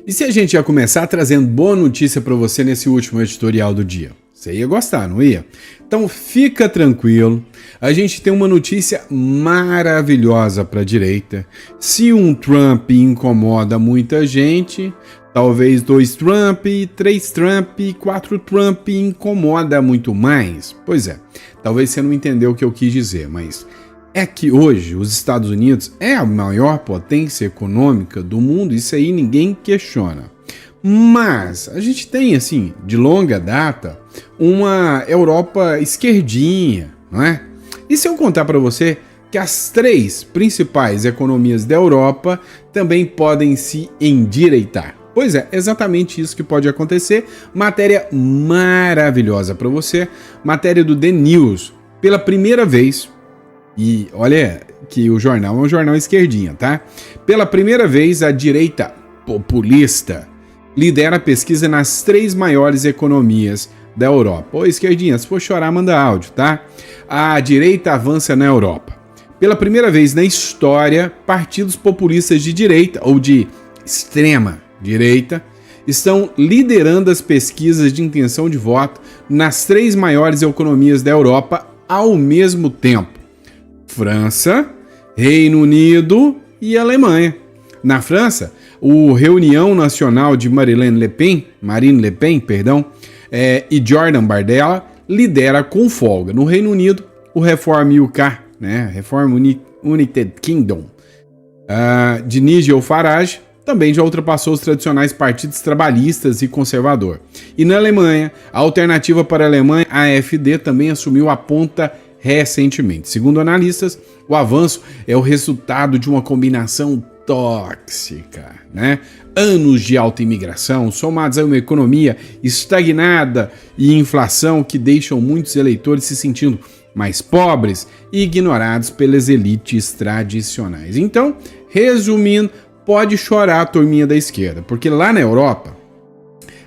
E se a gente ia começar trazendo boa notícia para você nesse último editorial do dia? Você ia gostar, não ia? Então fica tranquilo, a gente tem uma notícia maravilhosa para a direita. Se um Trump incomoda muita gente, talvez 2 Trump, 3 Trump, 4 Trump incomoda muito mais. Pois é, talvez você não entendeu o que eu quis dizer, mas é que hoje os Estados Unidos é a maior potência econômica do mundo, isso aí ninguém questiona. Mas a gente tem, assim, de longa data, uma Europa esquerdinha, não é? E se eu contar para você que as 3 principais economias da Europa também podem se endireitar? Pois é, exatamente isso que pode acontecer. Matéria maravilhosa para você, matéria do The News. Pela primeira vez, e olha que o jornal é um jornal esquerdinha, tá? Pela primeira vez, a direita populista lidera a pesquisa nas 3 maiores economias da Europa. Ô, esquerdinha, se for chorar, manda áudio, tá? A direita avança na Europa. Pela primeira vez na história, partidos populistas de direita ou de extrema direita estão liderando as pesquisas de intenção de voto nas 3 maiores economias da Europa ao mesmo tempo: França, Reino Unido e Alemanha. Na França, o Reunião Nacional de Marine Le Pen, e Jordan Bardella lidera com folga. No Reino Unido, o Reform UK, Reform United Kingdom, de Nigel Farage, também já ultrapassou os tradicionais partidos trabalhistas e conservador. E na Alemanha, a Alternativa para a Alemanha, a AfD, também assumiu a ponta recentemente. Segundo analistas, o avanço é o resultado de uma combinação tóxica, né? Anos de alta imigração, somados a uma economia estagnada e inflação que deixam muitos eleitores se sentindo mais pobres e ignorados pelas elites tradicionais. Então, resumindo, pode chorar a turminha da esquerda, porque lá na Europa,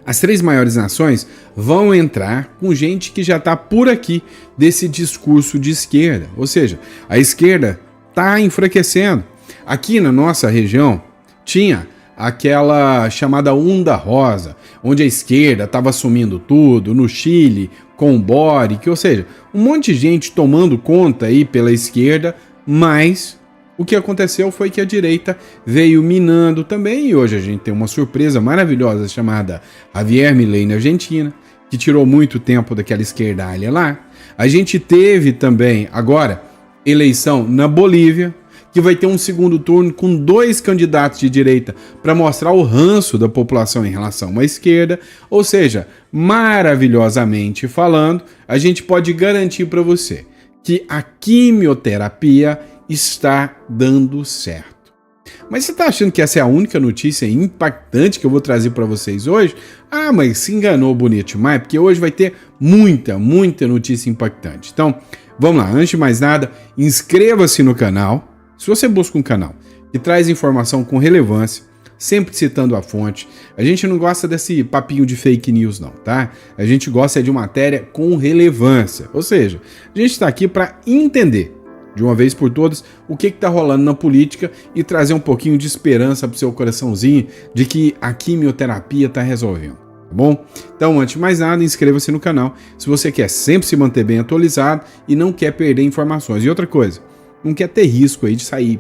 as 3 maiores nações vão entrar com gente que já está por aqui desse discurso de esquerda. Ou seja, a esquerda está enfraquecendo. Aqui na nossa região tinha aquela chamada onda rosa, onde a esquerda estava assumindo tudo, no Chile, com o Boric, ou seja, um monte de gente tomando conta aí pela esquerda, mas o que aconteceu foi que a direita veio minando também, e hoje a gente tem uma surpresa maravilhosa chamada Javier Milei na Argentina, que tirou muito tempo daquela esquerdalha lá. A gente teve também, agora, eleição na Bolívia, que vai ter um segundo turno com 2 candidatos de direita para mostrar o ranço da população em relação à esquerda. Ou seja, maravilhosamente falando, a gente pode garantir para você que a quimioterapia está dando certo. Mas você está achando que essa é a única notícia impactante que eu vou trazer para vocês hoje? Ah, mas se enganou bonito demais, porque hoje vai ter muita notícia impactante. Então, vamos lá, antes de mais nada, inscreva-se no canal. Se você busca um canal que traz informação com relevância, sempre citando a fonte, a gente não gosta desse papinho de fake news não, tá? A gente gosta de matéria com relevância, ou seja, a gente está aqui para entender de uma vez por todas o que está rolando na política e trazer um pouquinho de esperança para o seu coraçãozinho de que a quimioterapia está resolvendo, tá bom? Então, antes de mais nada, inscreva-se no canal se você quer sempre se manter bem atualizado e não quer perder informações. E outra coisa, não quer ter risco aí de sair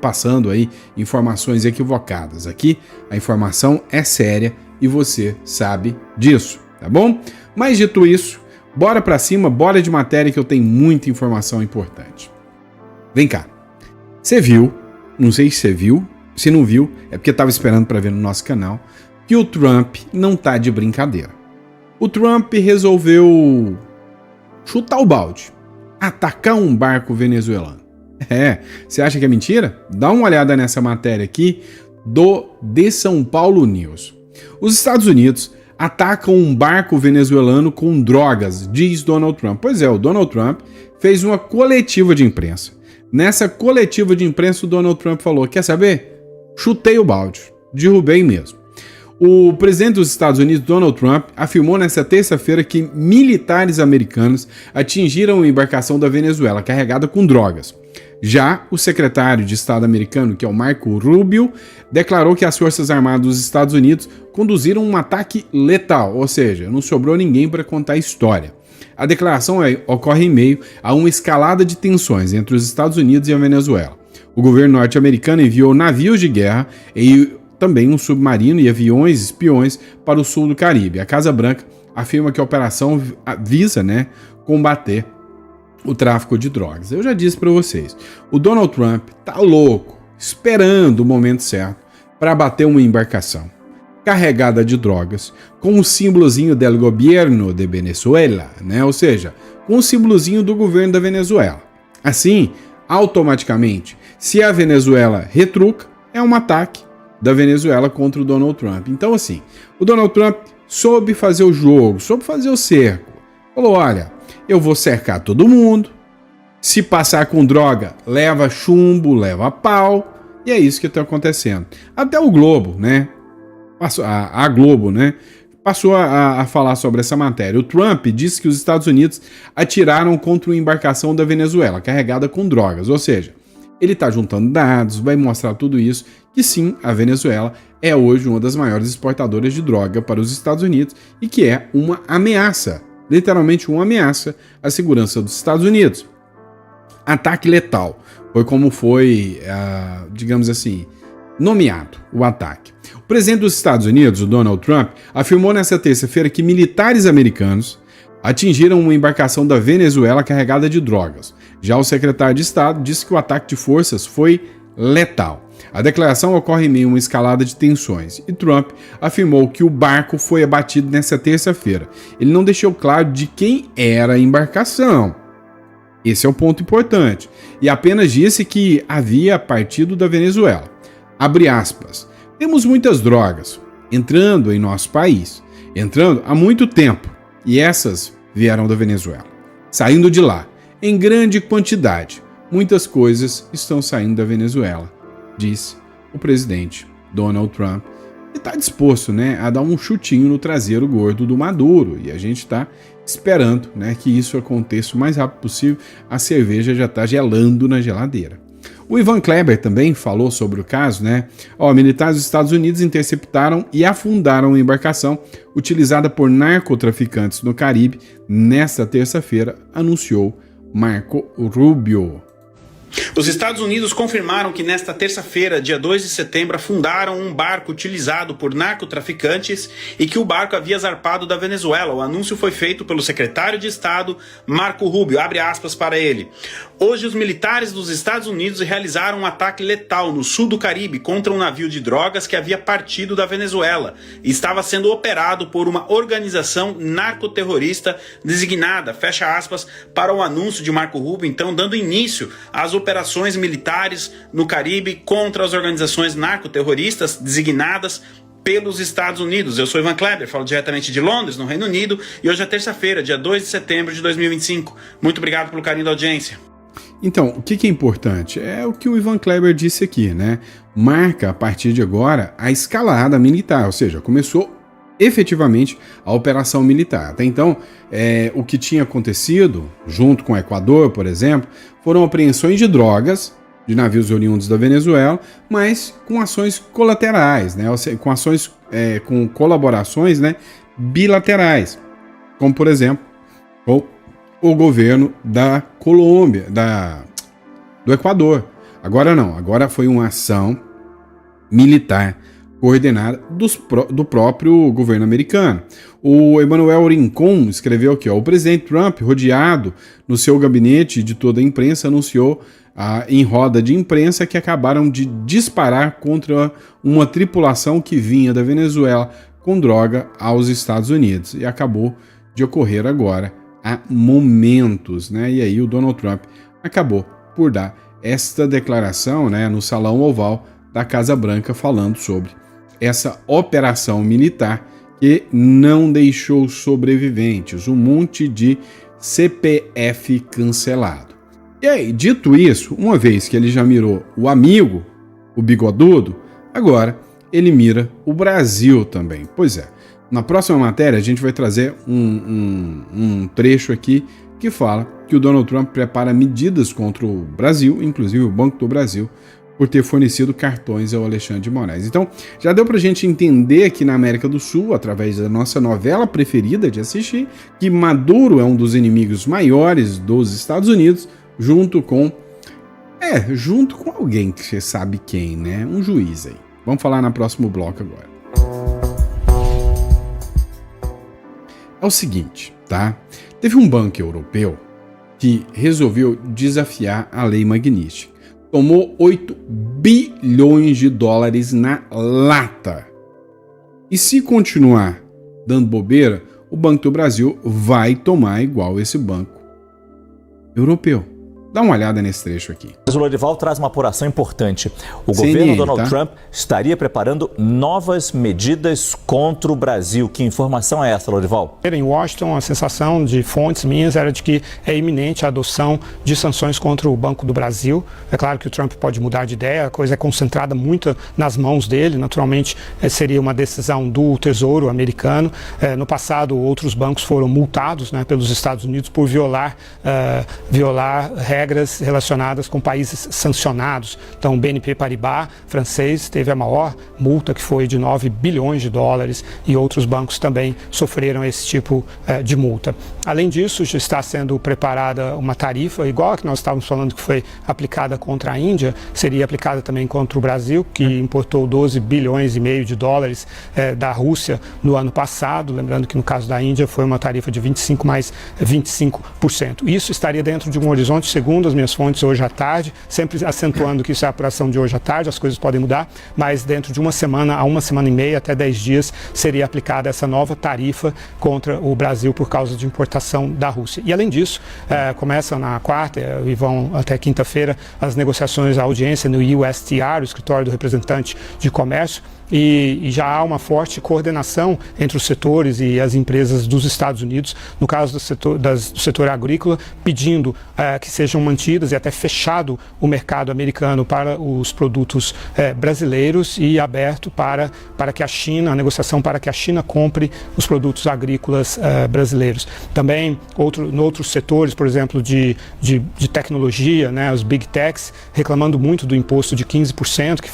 passando aí informações equivocadas. Aqui a informação é séria e você sabe disso, tá bom? Mas dito isso, bora pra cima, bora de matéria que eu tenho muita informação importante. Vem cá, você viu, não sei se você viu, se não viu, é porque estava esperando para ver no nosso canal, que o Trump não tá de brincadeira. O Trump resolveu chutar o balde, atacar um barco venezuelano. Você acha que é mentira? Dá uma olhada nessa matéria aqui do The São Paulo News. Os Estados Unidos atacam um barco venezuelano com drogas, diz Donald Trump. Pois é, o Donald Trump fez uma coletiva de imprensa. Nessa coletiva de imprensa, o Donald Trump falou: quer saber? Chutei o balde, derrubei mesmo. O presidente dos Estados Unidos, Donald Trump, afirmou nesta terça-feira que militares americanos atingiram uma embarcação da Venezuela carregada com drogas. Já o secretário de Estado americano, que é o Marco Rubio, declarou que as Forças Armadas dos Estados Unidos conduziram um ataque letal, ou seja, não sobrou ninguém para contar a história. A declaração ocorre em meio a uma escalada de tensões entre os Estados Unidos e a Venezuela. O governo norte-americano enviou navios de guerra e também um submarino e aviões espiões para o sul do Caribe. A Casa Branca afirma que a operação visa, combater o tráfico de drogas. Eu já disse para vocês, o Donald Trump tá louco, esperando o momento certo para abater uma embarcação carregada de drogas com o símbolozinho del gobierno de Venezuela, ou seja, com o símbolozinho do governo da Venezuela. Assim, automaticamente, se a Venezuela retruca, é um ataque da Venezuela contra o Donald Trump. Então, assim, o Donald Trump soube fazer o jogo, soube fazer o cerco. Falou, olha, eu vou cercar todo mundo, se passar com droga, leva chumbo, leva pau, e é isso que está acontecendo. Até o Globo, a Globo, passou a falar sobre essa matéria. O Trump disse que os Estados Unidos atiraram contra uma embarcação da Venezuela, carregada com drogas, ou seja, ele está juntando dados, vai mostrar tudo isso, que sim, a Venezuela é hoje uma das maiores exportadoras de droga para os Estados Unidos e que é uma ameaça, literalmente uma ameaça à segurança dos Estados Unidos. Ataque letal foi como foi, digamos assim, nomeado o ataque. O presidente dos Estados Unidos, o Donald Trump, afirmou nesta terça-feira que militares americanos atingiram uma embarcação da Venezuela carregada de drogas. Já o secretário de Estado disse que o ataque de forças foi letal. A declaração ocorre em meio a uma escalada de tensões e Trump afirmou que o barco foi abatido nesta terça-feira. Ele não deixou claro de quem era a embarcação. Esse é o ponto importante. E apenas disse que havia partido da Venezuela. Abre aspas. Temos muitas drogas entrando em nosso país, entrando há muito tempo, e essas vieram da Venezuela. Saindo de lá, em grande quantidade, muitas coisas estão saindo da Venezuela, disse o presidente Donald Trump. E está disposto, a dar um chutinho no traseiro gordo do Maduro, e a gente está esperando, que isso aconteça o mais rápido possível. A cerveja já está gelando na geladeira. O Ivan Kleber também falou sobre o caso, militares dos Estados Unidos interceptaram e afundaram uma embarcação utilizada por narcotraficantes no Caribe nesta terça-feira, anunciou Marco Rubio. Os Estados Unidos confirmaram que nesta terça-feira, dia 2 de setembro, afundaram um barco utilizado por narcotraficantes e que o barco havia zarpado da Venezuela. O anúncio foi feito pelo secretário de Estado, Marco Rubio, abre aspas para ele. Hoje, os militares dos Estados Unidos realizaram um ataque letal no sul do Caribe contra um navio de drogas que havia partido da Venezuela e estava sendo operado por uma organização narcoterrorista designada, fecha aspas, para o anúncio de Marco Rubio, então dando início às operações militares no Caribe contra as organizações narcoterroristas designadas pelos Estados Unidos. Eu sou Ivan Kleber, falo diretamente de Londres, no Reino Unido, e hoje é terça-feira, dia 2 de setembro de 2025. Muito obrigado pelo carinho da audiência. Então, o que é importante? É o que o Ivan Kleber disse aqui, Marca, a partir de agora, a escalada militar, ou seja, começou efetivamente a operação militar. Até então, o que tinha acontecido, junto com o Equador, por exemplo, foram apreensões de drogas de navios oriundos da Venezuela, mas com ações colaterais, ou seja, com ações, com colaborações, bilaterais, como por exemplo, o governo da Colômbia, do Equador. Agora não, agora foi uma ação militar coordenada do próprio governo americano. O Emmanuel Rincon escreveu aqui, o presidente Trump, rodeado no seu gabinete de toda a imprensa, anunciou em roda de imprensa que acabaram de disparar contra uma tripulação que vinha da Venezuela com droga aos Estados Unidos. E acabou de ocorrer agora, há momentos, E aí o Donald Trump acabou por dar esta declaração, no Salão Oval da Casa Branca, falando sobre essa operação militar que não deixou sobreviventes, um monte de CPF cancelado. E aí, dito isso, uma vez que ele já mirou o amigo, o bigodudo, agora ele mira o Brasil também. Pois é, na próxima matéria a gente vai trazer um trecho aqui que fala que o Donald Trump prepara medidas contra o Brasil, inclusive o Banco do Brasil, por ter fornecido cartões ao Alexandre de Moraes. Então, já deu pra gente entender aqui na América do Sul, através da nossa novela preferida de assistir, que Maduro é um dos inimigos maiores dos Estados Unidos, junto com alguém que você sabe quem, né? Um juiz aí. Vamos falar no próximo bloco agora. É o seguinte, tá? Teve um banco europeu que resolveu desafiar a lei Magnitsky. Tomou 8 bilhões de dólares na lata. E se continuar dando bobeira, o Banco do Brasil vai tomar igual esse banco europeu. Dá uma olhada nesse trecho aqui. Mas o Lorival traz uma apuração importante. O governo Donald Trump estaria preparando novas medidas contra o Brasil. Que informação é essa, Lorival? Em Washington, a sensação de fontes minhas era de que é iminente a adoção de sanções contra o Banco do Brasil. É claro que o Trump pode mudar de ideia, a coisa é concentrada muito nas mãos dele. Naturalmente, seria uma decisão do Tesouro americano. No passado, outros bancos foram multados, né, pelos Estados Unidos por violar regras relacionadas com países sancionados. Então, o BNP Paribas francês teve a maior multa, que foi de 9 bilhões de dólares, e outros bancos também sofreram esse tipo de multa. Além disso, já está sendo preparada uma tarifa, igual a que nós estávamos falando que foi aplicada contra a Índia, seria aplicada também contra o Brasil, que importou 12 bilhões e meio de dólares da Rússia no ano passado. Lembrando que no caso da Índia foi uma tarifa de 25% mais 25%. Isso estaria dentro de um horizonte, segundo as minhas fontes, hoje à tarde, sempre acentuando que isso é a apuração de hoje à tarde, as coisas podem mudar, mas dentro de uma semana a uma semana e meia, até 10 dias, seria aplicada essa nova tarifa contra o Brasil por causa de importação da Rússia. E além disso, começam na quarta e vão até quinta-feira as negociações, a audiência no USTR, o Escritório do Representante de Comércio, e já há uma forte coordenação entre os setores e as empresas dos Estados Unidos, no caso do setor agrícola, pedindo que sejam mantidas e até fechado o mercado americano para os produtos brasileiros e aberto para que a negociação para que a China compre os produtos agrícolas brasileiros. Também outros setores, por exemplo, de tecnologia, né, os Big Techs, reclamando muito do imposto de 15%, que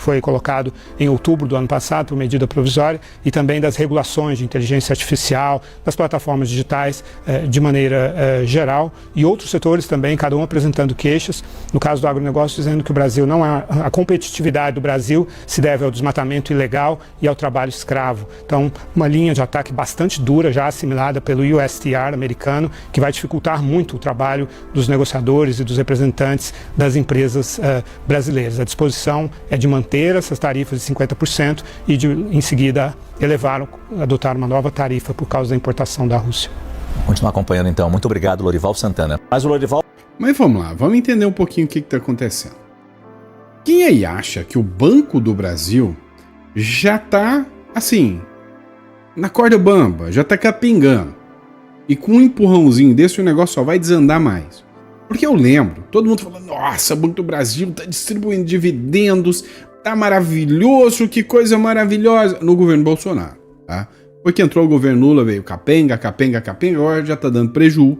foi colocado em outubro do ano passado por medida provisória, e também das regulações de inteligência artificial, das plataformas digitais de maneira geral, e outros setores também, cada um apresentando queixas. No caso do agronegócio, dizendo que o Brasil não é a competitividade do Brasil se deve ao desmatamento ilegal e ao trabalho escravo. Então, uma linha de ataque bastante dura, já assimilada pelo USTR americano, que vai dificultar muito o trabalho dos negociadores e dos representantes das empresas brasileiras. A disposição é de manter essas tarifas de 50% e em seguida adotar uma nova tarifa por causa da importação da Rússia. Continuar acompanhando então. Muito obrigado, Lorival Santana. Mas vamos lá, vamos entender um pouquinho o que está acontecendo. Quem aí acha que o Banco do Brasil já está, assim, na corda bamba, já está capingando, e com um empurrãozinho desse o negócio só vai desandar mais? Porque eu lembro, todo mundo falando, nossa, o Banco do Brasil está distribuindo dividendos, tá maravilhoso, que coisa maravilhosa, no governo Bolsonaro, tá? Porque entrou o governo Lula, veio capenga, agora já tá dando prejuízo,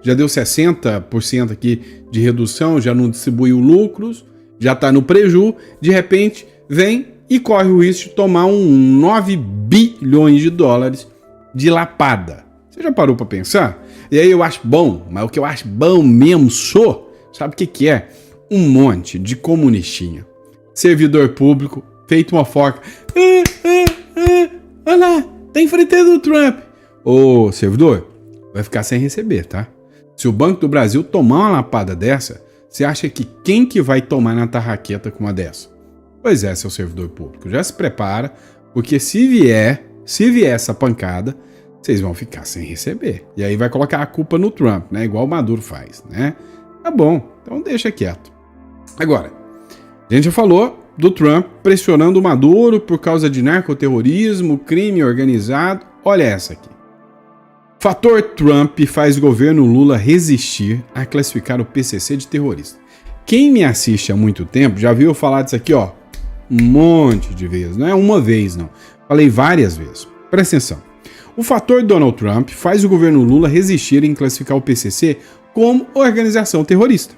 já deu 60% aqui de redução, já não distribuiu lucros, já tá no prejuízo, de repente vem e corre o risco de tomar 9 bilhões de dólares de lapada. Você já parou pra pensar? E aí eu acho bom, mas o que eu acho bom mesmo sabe o que é? Um monte de comunistinha, servidor público, feito uma foca. Olha lá, tá enfrentando o Trump. Ô, servidor, vai ficar sem receber, tá? Se o Banco do Brasil tomar uma lapada dessa, você acha que quem que vai tomar na tarraqueta com uma dessa? Pois é, seu servidor público, já se prepara, porque se vier essa pancada, vocês vão ficar sem receber. E aí vai colocar a culpa no Trump, né? Igual o Maduro faz, né? Tá bom, então deixa quieto. Agora, a gente já falou do Trump pressionando o Maduro por causa de narcoterrorismo, crime organizado. Olha essa aqui. Fator Trump faz governo Lula resistir a classificar o PCC de terrorista. Quem me assiste há muito tempo já viu eu falar disso aqui, ó, um monte de vezes. Não é uma vez, não. Falei várias vezes. Presta atenção. O fator Donald Trump faz o governo Lula resistir em classificar o PCC como organização terrorista,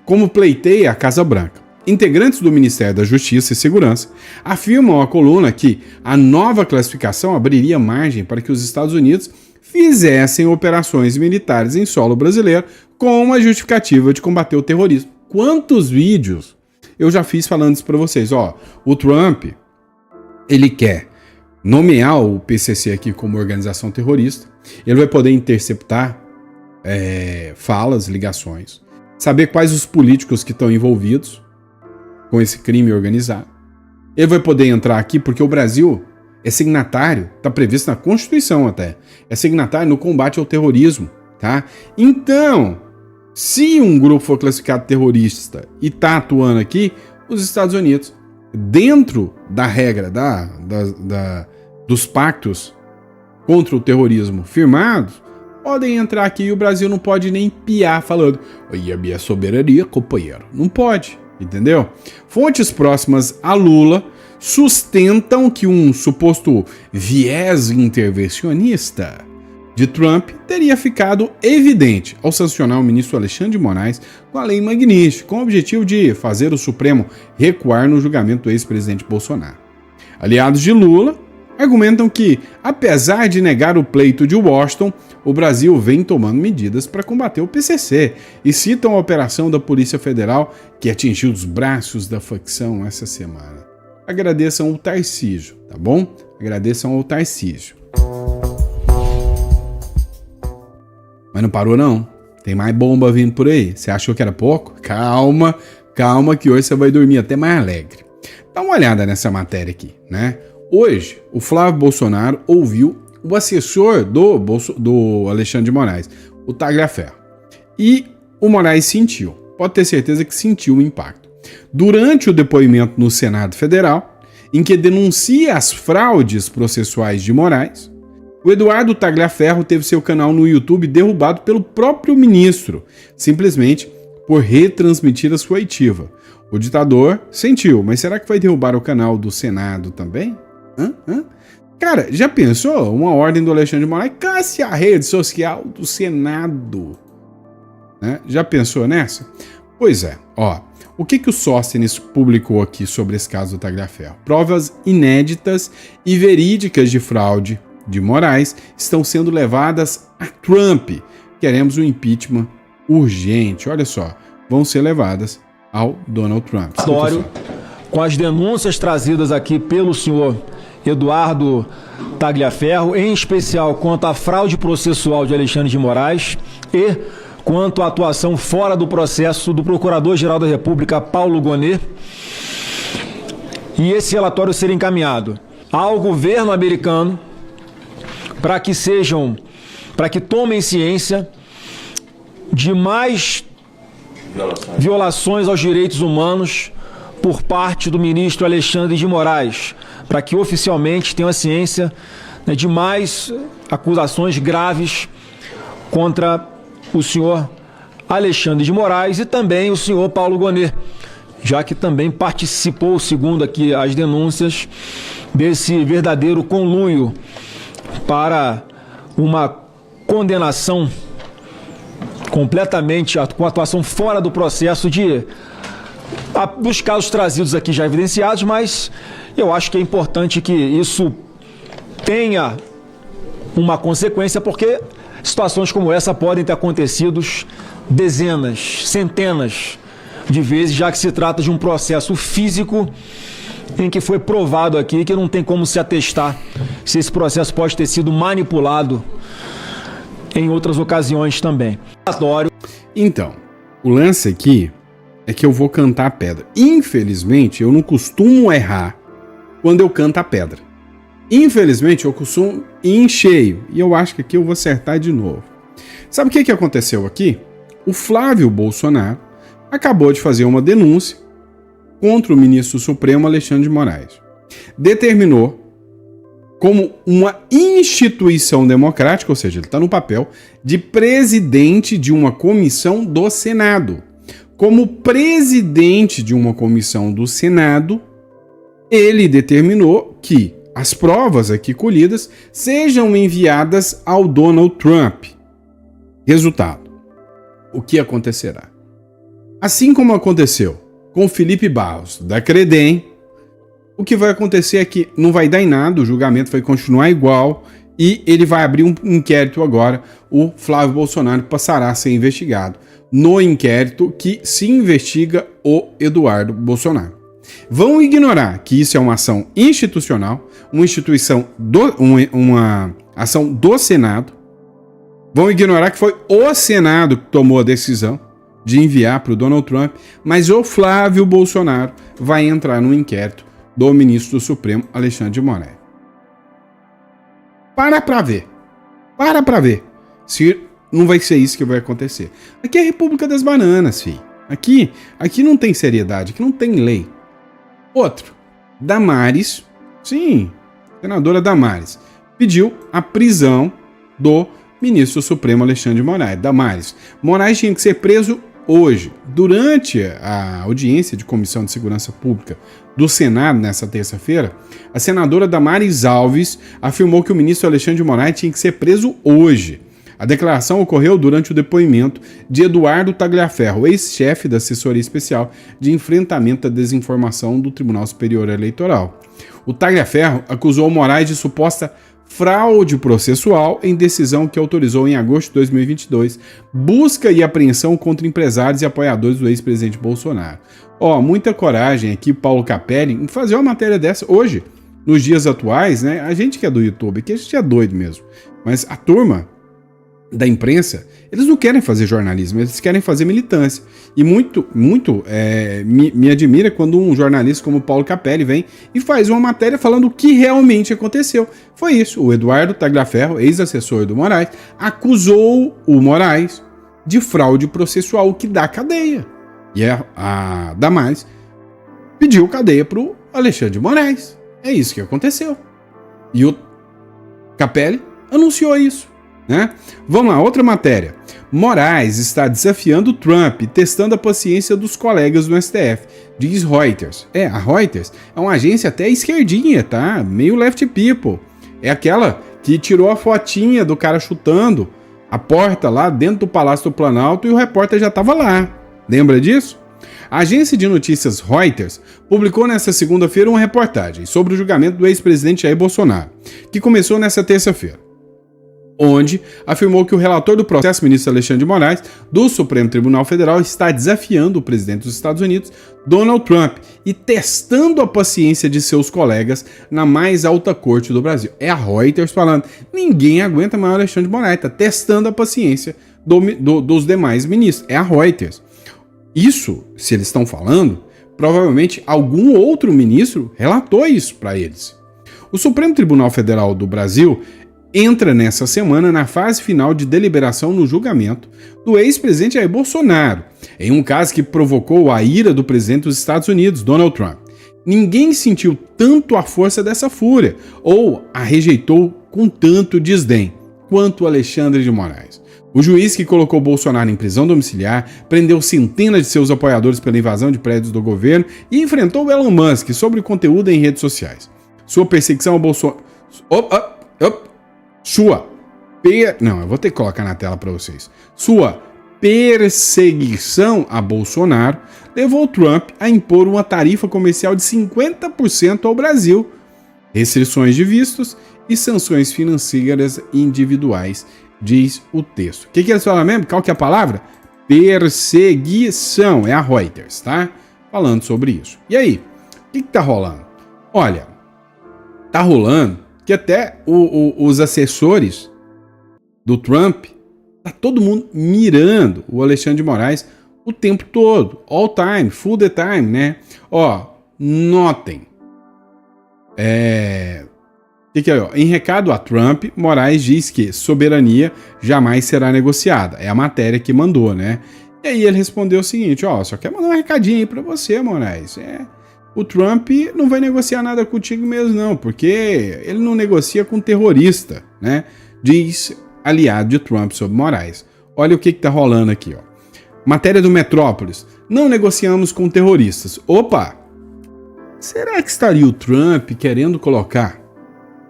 como pleiteia a Casa Branca. Integrantes do Ministério da Justiça e Segurança afirmam à coluna que a nova classificação abriria margem para que os Estados Unidos fizessem operações militares em solo brasileiro com uma justificativa de combater o terrorismo. Quantos vídeos eu já fiz falando isso para vocês? O Trump, ele quer nomear o PCC aqui como organização terrorista, ele vai poder interceptar falas, ligações, saber quais os políticos que estão envolvidos com esse crime organizado. Ele vai poder entrar aqui porque o Brasil é signatário, está previsto na Constituição até, é signatário no combate ao terrorismo, tá? Então, se um grupo for classificado terrorista e está atuando aqui, os Estados Unidos, dentro da regra dos pactos contra o terrorismo firmados, podem entrar aqui e o Brasil não pode nem piar falando "Oi, a minha soberania, companheiro". Não pode, entendeu? Fontes próximas a Lula sustentam que um suposto viés intervencionista de Trump teria ficado evidente ao sancionar o ministro Alexandre de Moraes com a Lei Magnitsky, com o objetivo de fazer o Supremo recuar no julgamento do ex-presidente Bolsonaro. Aliados de Lula argumentam que, apesar de negar o pleito de Washington, o Brasil vem tomando medidas para combater o PCC e citam a operação da Polícia Federal que atingiu os braços da facção essa semana. Agradeçam o Tarcísio, tá bom? Agradeçam ao Tarcísio. Mas não parou não. Tem mais bomba vindo por aí. Você achou que era pouco? Calma, calma que hoje você vai dormir até mais alegre. Dá uma olhada nessa matéria aqui, né? Hoje, o Flávio Bolsonaro ouviu o assessor do Alexandre de Moraes, o Tagliaferro. E o Moraes sentiu, pode ter certeza que sentiu o impacto. Durante o depoimento no Senado Federal, em que denuncia as fraudes processuais de Moraes, o Eduardo Tagliaferro teve seu canal no YouTube derrubado pelo próprio ministro, simplesmente por retransmitir a sua oitiva. O ditador sentiu, mas será que vai derrubar o canal do Senado também? Cara, já pensou uma ordem do Alexandre de Moraes? Casse a rede social do Senado. Né? Já pensou nessa? Pois é, o que o Sóstenes publicou aqui sobre esse caso do Tagliaferro? Provas inéditas e verídicas de fraude de Moraes estão sendo levadas a Trump. Queremos um impeachment urgente. Olha só, vão ser levadas ao Donald Trump. Com as denúncias trazidas aqui pelo senhor Eduardo Tagliaferro, em especial quanto à fraude processual de Alexandre de Moraes e quanto à atuação fora do processo do Procurador-Geral da República, Paulo Gonet, e esse relatório ser encaminhado ao governo americano para que tomem ciência de mais violações aos direitos humanos por parte do ministro Alexandre de Moraes, para que oficialmente tenham ciência de mais acusações graves contra o senhor Alexandre de Moraes e também o senhor Paulo Gonet, já que também participou, segundo aqui as denúncias, desse verdadeiro conluio para uma condenação completamente com atuação fora do processo dos casos trazidos aqui já evidenciados, mas eu acho que é importante que isso tenha uma consequência, porque situações como essa podem ter acontecido dezenas, centenas de vezes, já que se trata de um processo físico em que foi provado aqui que não tem como se atestar se esse processo pode ter sido manipulado em outras ocasiões também. Então, o lance aqui é que eu vou cantar a pedra. Infelizmente, eu não costumo errar quando eu canto a pedra. Infelizmente, eu costumo ir em cheio. E eu acho que aqui eu vou acertar de novo. Sabe o que aconteceu aqui? O Flávio Bolsonaro acabou de fazer uma denúncia contra o ministro Supremo Alexandre de Moraes. Determinou como uma instituição democrática, ou seja, ele está no papel de presidente de uma comissão do Senado. Como presidente de uma comissão do Senado, ele determinou que as provas aqui colhidas sejam enviadas ao Donald Trump. Resultado: o que acontecerá? Assim como aconteceu com Felipe Barros, da Credem, o que vai acontecer é que não vai dar em nada, o julgamento vai continuar igual e ele vai abrir um inquérito agora. O Flávio Bolsonaro passará a ser investigado no inquérito que se investiga o Eduardo Bolsonaro. Vão ignorar que isso é uma ação institucional, uma ação do Senado. Vão ignorar que foi o Senado que tomou a decisão de enviar para o Donald Trump, mas o Flávio Bolsonaro vai entrar no inquérito do ministro do Supremo, Alexandre de Moraes. Para ver se não vai ser isso que vai acontecer. Aqui é a República das Bananas, filho. Aqui não tem seriedade, aqui não tem lei. Outro, Damares, sim, senadora Damares, pediu a prisão do ministro do Supremo, Alexandre de Moraes. Damares, Moraes tinha que ser preso hoje. Durante a audiência de Comissão de Segurança Pública do Senado, nessa terça-feira, a senadora Damares Alves afirmou que o ministro Alexandre de Moraes tinha que ser preso hoje. A declaração ocorreu durante o depoimento de Eduardo Tagliaferro, ex-chefe da Assessoria Especial de Enfrentamento à Desinformação do Tribunal Superior Eleitoral. O Tagliaferro acusou Moraes de suposta fraude processual em decisão que autorizou em agosto de 2022 busca e apreensão contra empresários e apoiadores do ex-presidente Bolsonaro. Muita coragem aqui, Paulo Capelli, em fazer uma matéria dessa hoje, nos dias atuais, né? A gente que é do YouTube, aqui a gente é doido mesmo, mas a turma da imprensa, eles não querem fazer jornalismo, eles querem fazer militância. E muito me admira quando um jornalista como Paulo Capelli vem e faz uma matéria falando o que realmente aconteceu. Foi isso, o Eduardo Tagliaferro, ex-assessor do Moraes, acusou o Moraes de fraude processual, o que dá cadeia. E a Damares pediu cadeia para o Alexandre de Moraes. É isso que aconteceu. E o Capelli anunciou isso. Né? Vamos lá, outra matéria. Moraes está desafiando Trump, testando a paciência dos colegas no STF, diz Reuters. A Reuters é uma agência até esquerdinha, tá? Meio left people. É aquela que tirou a fotinha do cara chutando a porta lá dentro do Palácio do Planalto e o repórter já estava lá. Lembra disso? A agência de notícias Reuters publicou nesta segunda-feira uma reportagem sobre o julgamento do ex-presidente Jair Bolsonaro, que começou nesta terça-feira, onde afirmou que o relator do processo, ministro Alexandre de Moraes, do Supremo Tribunal Federal, está desafiando o presidente dos Estados Unidos, Donald Trump, e testando a paciência de seus colegas na mais alta corte do Brasil. É a Reuters falando. Ninguém aguenta mais o Alexandre de Moraes, está testando a paciência dos demais ministros. É a Reuters. Isso, se eles estão falando, provavelmente algum outro ministro relatou isso para eles. O Supremo Tribunal Federal do Brasil entra nessa semana na fase final de deliberação no julgamento do ex-presidente Jair Bolsonaro, em um caso que provocou a ira do presidente dos Estados Unidos, Donald Trump. Ninguém sentiu tanto a força dessa fúria, ou a rejeitou com tanto desdém, quanto Alexandre de Moraes. O juiz que colocou Bolsonaro em prisão domiciliar, prendeu centenas de seus apoiadores pela invasão de prédios do governo e enfrentou o Elon Musk sobre conteúdo em redes sociais. Sua perseguição ao Bolsonaro... Não, eu vou ter que colocar na tela para vocês. Sua perseguição a Bolsonaro levou Trump a impor uma tarifa comercial de 50% ao Brasil, restrições de vistos e sanções financeiras individuais, diz o texto. O que eles falam mesmo? Qual que é a palavra? Perseguição. É a Reuters, tá? Falando sobre isso. E aí? O que tá rolando? Olha, tá rolando que até os assessores do Trump, tá todo mundo mirando o Alexandre de Moraes o tempo todo, all time, full the time, né? Notem. Em recado a Trump, Moraes diz que soberania jamais será negociada. É a matéria que mandou, né? E aí ele respondeu o seguinte, só quer mandar um recadinho aí pra você, Moraes. O Trump não vai negociar nada contigo mesmo não, porque ele não negocia com terrorista, né? Diz aliado de Trump sobre Moraes. Olha o que tá rolando aqui, ó. Matéria do Metrópolis. Não negociamos com terroristas. Opa! Será que estaria o Trump querendo colocar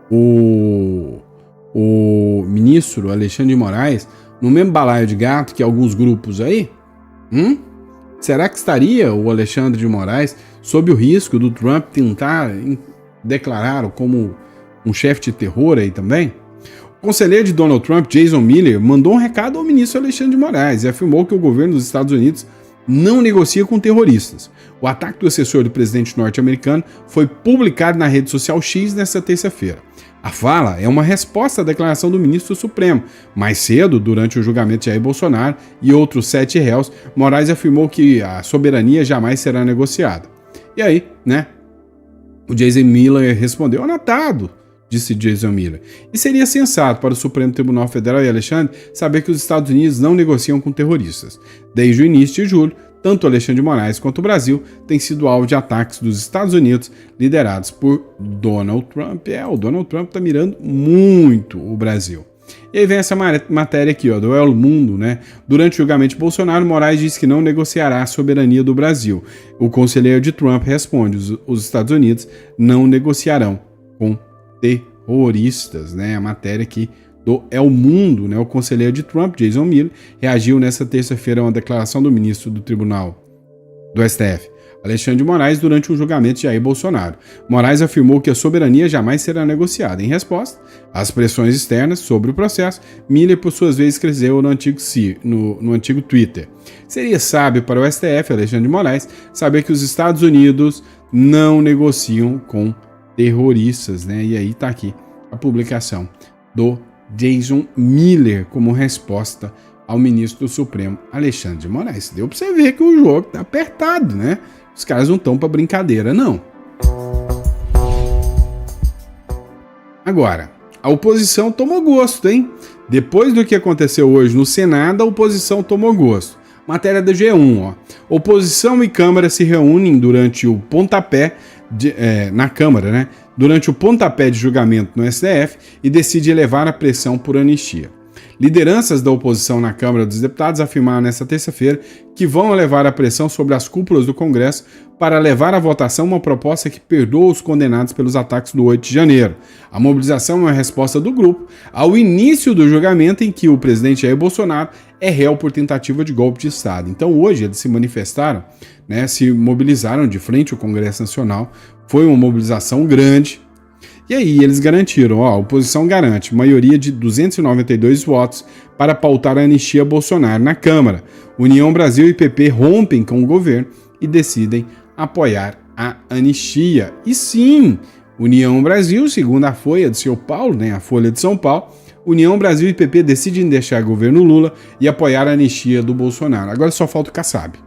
o ministro Alexandre de Moraes no mesmo balaio de gato que alguns grupos aí? Será que estaria o Alexandre de Moraes sob o risco do Trump tentar declarar como um chefe de terror aí também? O conselheiro de Donald Trump, Jason Miller, mandou um recado ao ministro Alexandre de Moraes e afirmou que o governo dos Estados Unidos não negocia com terroristas. O ataque do assessor do presidente norte-americano foi publicado na rede social X nesta terça-feira. A fala é uma resposta à declaração do ministro Supremo. Mais cedo, durante o julgamento de Jair Bolsonaro e outros 7 réus, Moraes afirmou que a soberania jamais será negociada. E aí, né? O Jason Miller respondeu: anotado, disse Jason Miller. E seria sensato para o Supremo Tribunal Federal e Alexandre saber que os Estados Unidos não negociam com terroristas. Desde o início de julho, tanto Alexandre de Moraes quanto o Brasil têm sido alvo de ataques dos Estados Unidos liderados por Donald Trump. O Donald Trump está mirando muito o Brasil. E aí vem essa matéria aqui, ó, do El Mundo, né? Durante o julgamento de Bolsonaro, Moraes disse que não negociará a soberania do Brasil. O conselheiro de Trump responde: os Estados Unidos não negociarão com terroristas, né? A matéria aqui do El Mundo, né? O conselheiro de Trump, Jason Miller, reagiu nesta terça-feira a uma declaração do ministro do Tribunal do STF, Alexandre de Moraes, durante o julgamento de Jair Bolsonaro. Moraes afirmou que a soberania jamais será negociada. Em resposta às pressões externas sobre o processo, Miller, por sua vez, escreveu no antigo Twitter: seria sábio para o STF, Alexandre de Moraes, saber que os Estados Unidos não negociam com terroristas, né? E aí tá aqui a publicação do Jason Miller como resposta ao ministro do Supremo, Alexandre de Moraes. Deu pra você ver que o jogo tá apertado, né? Os caras não estão pra brincadeira, não. Agora, a oposição tomou gosto, hein? Depois do que aconteceu hoje no Senado, a oposição tomou gosto. Matéria da G1, ó. Oposição e Câmara se reúnem durante o pontapé na Câmara, né? Durante o pontapé de julgamento no STF e decide elevar a pressão por anistia. Lideranças da oposição na Câmara dos Deputados afirmaram nesta terça-feira que vão elevar a pressão sobre as cúpulas do Congresso para levar à votação uma proposta que perdoa os condenados pelos ataques do 8 de janeiro. A mobilização é uma resposta do grupo ao início do julgamento em que o presidente Jair Bolsonaro é réu por tentativa de golpe de Estado. Então hoje eles se manifestaram, né, se mobilizaram de frente ao Congresso Nacional. Foi uma mobilização grande. E aí eles garantiram, a oposição garante maioria de 292 votos para pautar a anistia a Bolsonaro na Câmara. União Brasil e PP rompem com o governo e decidem apoiar a anistia. E sim, União Brasil, segundo a Folha de São Paulo, né, a Folha de São Paulo, União Brasil e PP decidem deixar o governo Lula e apoiar a anistia do Bolsonaro. Agora só falta o Kassab.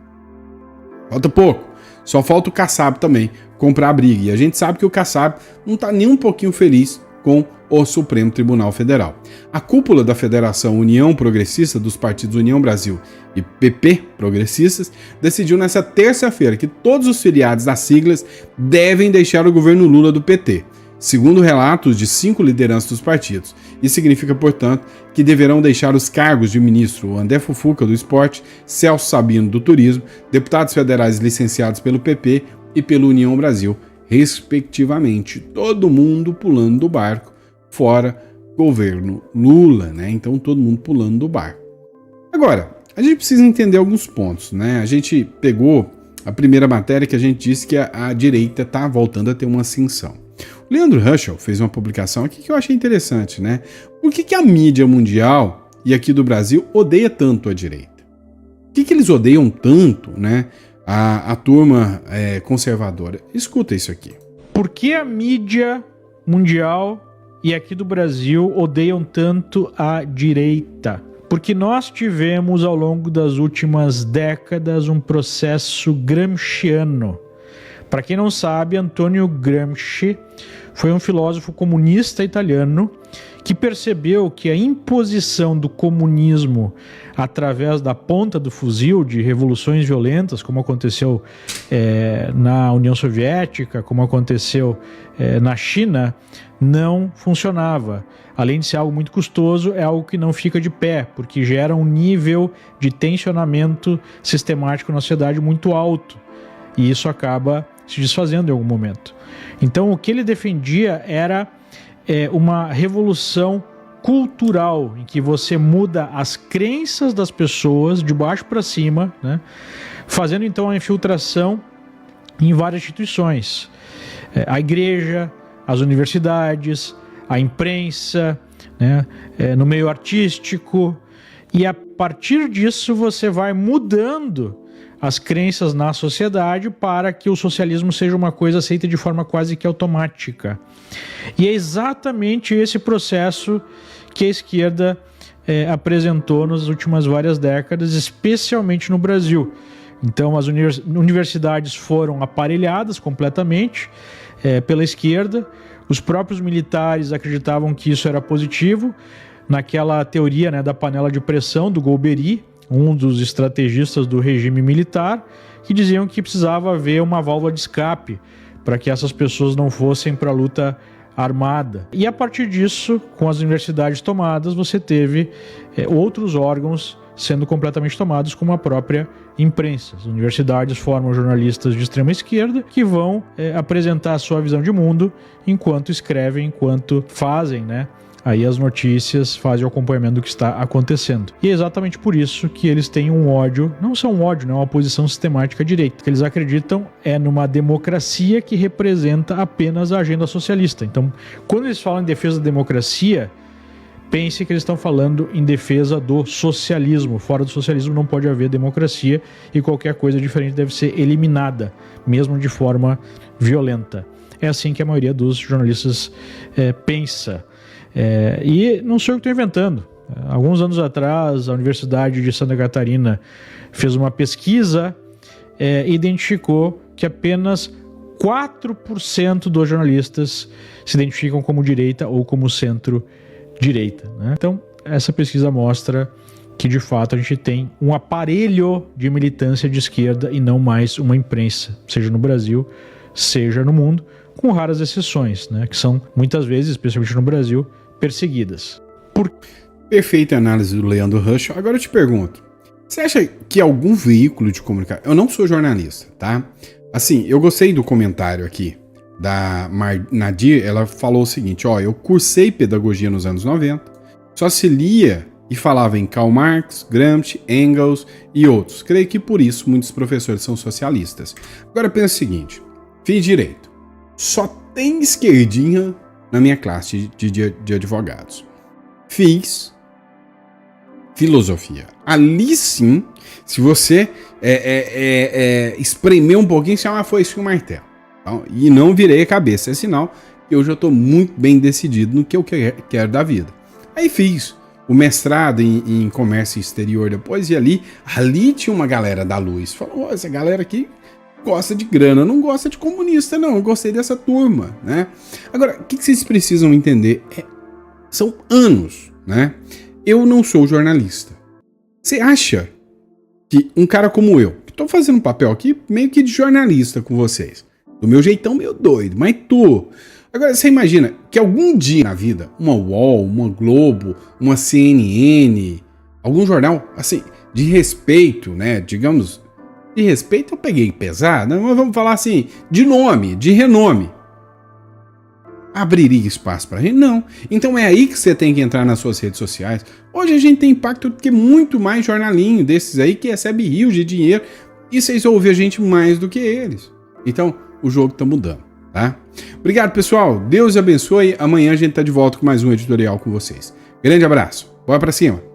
Falta pouco. Só falta o Kassab também comprar a briga. E a gente sabe que o Kassab não está nem um pouquinho feliz com o Supremo Tribunal Federal. A cúpula da Federação União Progressista dos partidos União Brasil e PP Progressistas decidiu nesta terça-feira que todos os filiados das siglas devem deixar o governo Lula do PT, segundo relatos de 5 lideranças dos partidos. Isso significa, portanto, que deverão deixar os cargos de ministro André Fufuca do Esporte, Celso Sabino do Turismo, deputados federais licenciados pelo PP e pela União Brasil, respectivamente. Todo mundo pulando do barco, fora governo Lula, né? Então todo mundo pulando do barco. Agora, a gente precisa entender alguns pontos, né? A gente pegou a primeira matéria que a gente disse que a direita está voltando a ter uma ascensão. O Leandro Ruschel fez uma publicação aqui que eu achei interessante, né? Por que a mídia mundial e aqui do Brasil odeia tanto a direita? Por que eles odeiam tanto, né, a turma conservadora? Escuta isso aqui. Por que a mídia mundial e aqui do Brasil odeiam tanto a direita? Porque nós tivemos ao longo das últimas décadas um processo gramsciano. Para quem não sabe, Antonio Gramsci foi um filósofo comunista italiano que percebeu que a imposição do comunismo através da ponta do fuzil de revoluções violentas, como aconteceu na União Soviética, como aconteceu na China, não funcionava. Além de ser algo muito custoso, é algo que não fica de pé, porque gera um nível de tensionamento sistemático na sociedade muito alto. E isso acaba se desfazendo em algum momento. Então, o que ele defendia era uma revolução cultural, em que você muda as crenças das pessoas de baixo para cima, né? Fazendo então a infiltração em várias instituições. A igreja, as universidades, a imprensa, né? No meio artístico. E a partir disso você vai mudando as crenças na sociedade para que o socialismo seja uma coisa aceita de forma quase que automática. E é exatamente esse processo que a esquerda apresentou nas últimas várias décadas, especialmente no Brasil. Então as universidades foram aparelhadas completamente pela esquerda. Os próprios militares acreditavam que isso era positivo, naquela teoria, né, da panela de pressão do Golbery, um dos estrategistas do regime militar, que diziam que precisava haver uma válvula de escape para que essas pessoas não fossem para a luta armada. E a partir disso, com as universidades tomadas, você teve outros órgãos sendo completamente tomados, como a própria imprensa. As universidades formam jornalistas de extrema esquerda que vão apresentar a sua visão de mundo enquanto escrevem, enquanto fazem, né, aí as notícias, fazem o acompanhamento do que está acontecendo. E é exatamente por isso que eles têm um ódio, não só um ódio, né, uma posição sistemática à direita. Que eles acreditam numa democracia que representa apenas a agenda socialista. Então, quando eles falam em defesa da democracia, pense que eles estão falando em defesa do socialismo. Fora do socialismo não pode haver democracia e qualquer coisa diferente deve ser eliminada, mesmo de forma violenta. É assim que a maioria dos jornalistas pensa. E não sou eu que estou inventando. Alguns anos atrás, a Universidade de Santa Catarina fez uma pesquisa e identificou que apenas 4% dos jornalistas se identificam como direita ou como centro-direita, né? Então, essa pesquisa mostra que, de fato, a gente tem um aparelho de militância de esquerda e não mais uma imprensa, seja no Brasil, seja no mundo, com raras exceções, né, que são, muitas vezes, especialmente no Brasil, perseguidas. Perfeita análise do Leandro Rush. Agora eu te pergunto, você acha que algum veículo de comunicação... Eu não sou jornalista, tá? Assim, eu gostei do comentário aqui da Nadir. Ela falou o seguinte, eu cursei pedagogia nos anos 90, só se lia e falava em Karl Marx, Gramsci, Engels e outros. Creio que por isso muitos professores são socialistas. Agora pensa o seguinte, fiz direito. Só tem esquerdinha na minha classe de advogados. Fiz filosofia. Ali sim, se você espremer um pouquinho, foi isso que o martelo. Então, e não virei a cabeça. É sinal que eu já estou muito bem decidido no que eu quero da vida. Aí fiz o mestrado em comércio exterior depois, e ali tinha uma galera da luz. Falou, essa galera aqui gosta de grana, não gosta de comunista, não. Eu gostei dessa turma, né? Agora, o que vocês precisam entender? São anos, né? Eu não sou jornalista. Você acha que um cara como eu, que tô fazendo um papel aqui meio que de jornalista com vocês, do meu jeitão meio doido, mas tô. Agora, você imagina que algum dia na vida, uma UOL, uma Globo, uma CNN, algum jornal, assim, de respeito, né? Digamos... De respeito eu peguei pesado, mas vamos falar assim, de nome, de renome. Abriria espaço pra gente? Não. Então é aí que você tem que entrar nas suas redes sociais. Hoje a gente tem impacto do que muito mais jornalinho desses aí que recebe rios de dinheiro e vocês ouvem a gente mais do que eles. Então o jogo tá mudando, tá? Obrigado, pessoal. Deus abençoe. Amanhã a gente tá de volta com mais um editorial com vocês. Grande abraço. Bora pra cima.